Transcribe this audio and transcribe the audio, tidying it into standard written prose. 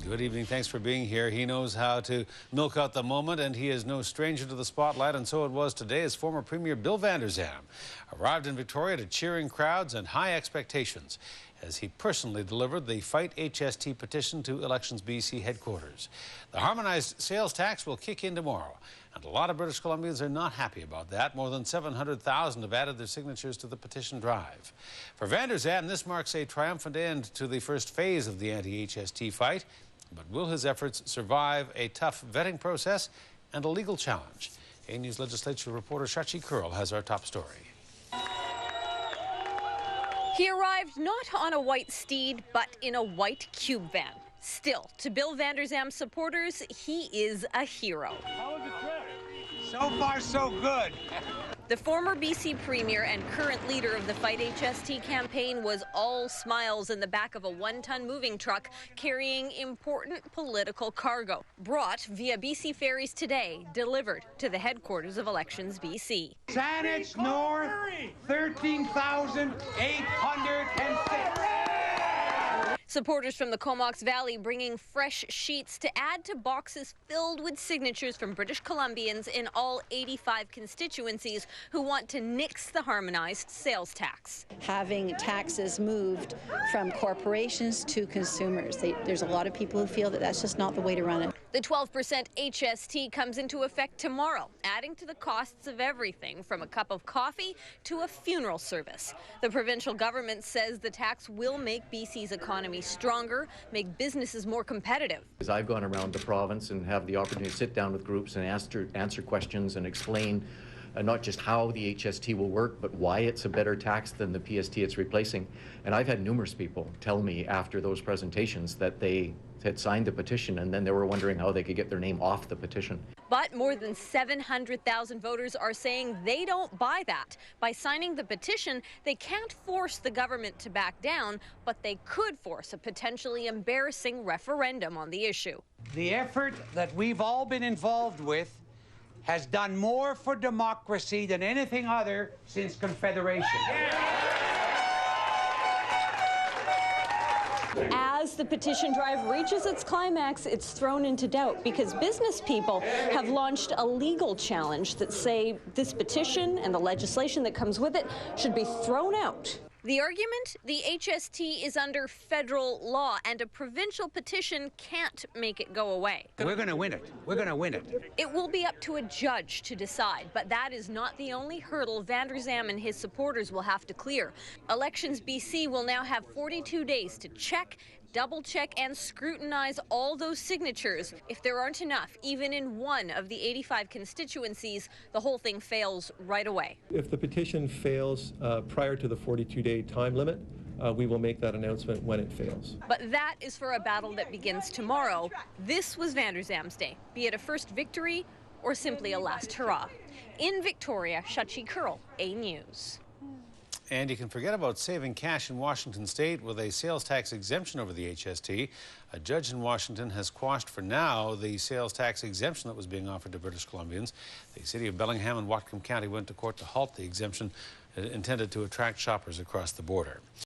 Good evening. Thanks for being here. He knows how to milk out the moment, and he is no stranger to the spotlight, and so it was today as former Premier Bill Vander Zalm arrived in Victoria to cheering crowds and high expectations as he personally delivered the fight-HST petition to Elections BC headquarters. The harmonized sales tax will kick in tomorrow, and a lot of British Columbians are not happy about that. More than 700,000 have added their signatures to the petition drive. For Vander Zalm, this marks a triumphant end to the first phase of the anti-HST fight. But will his efforts survive a tough vetting process and a legal challenge? A News Legislature reporter Shachi Kurl has our top story. He arrived not on a white steed, but in a white cube van. Still, to Bill Vander Zalm's supporters, he is a hero. How was the trip? So far, so good. The former BC Premier and current leader of the fight-HST campaign was all smiles in the back of a one-ton moving truck carrying important political cargo, brought via BC ferries today, delivered to the headquarters of Elections BC. Saanich North, 13,806. Supporters from the Comox Valley bringing fresh sheets to add to boxes filled with signatures from British Columbians in all 85 constituencies who want to nix the harmonized sales tax. Having taxes moved from corporations to consumers, there's a lot of people who feel that that's just not the way to run it. The 12% HST comes into effect tomorrow, adding to the costs of everything from a cup of coffee to a funeral service. The provincial government says the tax will make BC's economy stronger, make businesses more competitive. I've gone around the province and have the opportunity to sit down with groups and answer questions and explain not just how the HST will work, but why it's a better tax than the PST it's replacing. And I've had numerous people tell me after those presentations that they had signed the petition and then they were wondering how they could get their name off the petition. But more than 700,000 voters are saying they don't buy that. By signing the petition, they can't force the government to back down, but they could force a potentially embarrassing referendum on the issue. The effort that we've all been involved with has done more for democracy than anything other since Confederation. As the petition drive reaches its climax, it's thrown into doubt because business people have launched a legal challenge that say this petition and the legislation that comes with it should be thrown out. The argument? The HST is under federal law, and a provincial petition can't make it go away. We're going to win it. We're going to win it. It will be up to a judge to decide, but that is not the only hurdle Vander Zalm and his supporters will have to clear. Elections BC will now have 42 days to check, double-check and scrutinize all those signatures. If there aren't enough, even in one of the 85 constituencies, the whole thing fails right away. If the petition fails prior to the 42-day time limit, we will make that announcement when it fails. But that is for a battle that begins tomorrow. This was Vander Zalm's day, be it a first victory or simply a last hurrah. In Victoria, Shachi Kurl, A News. And you can forget about saving cash in Washington state with a sales tax exemption over the HST. A judge in Washington has quashed for now the sales tax exemption that was being offered to British Columbians. The city of Bellingham and Whatcom County went to court to halt the exemption intended to attract shoppers across the border.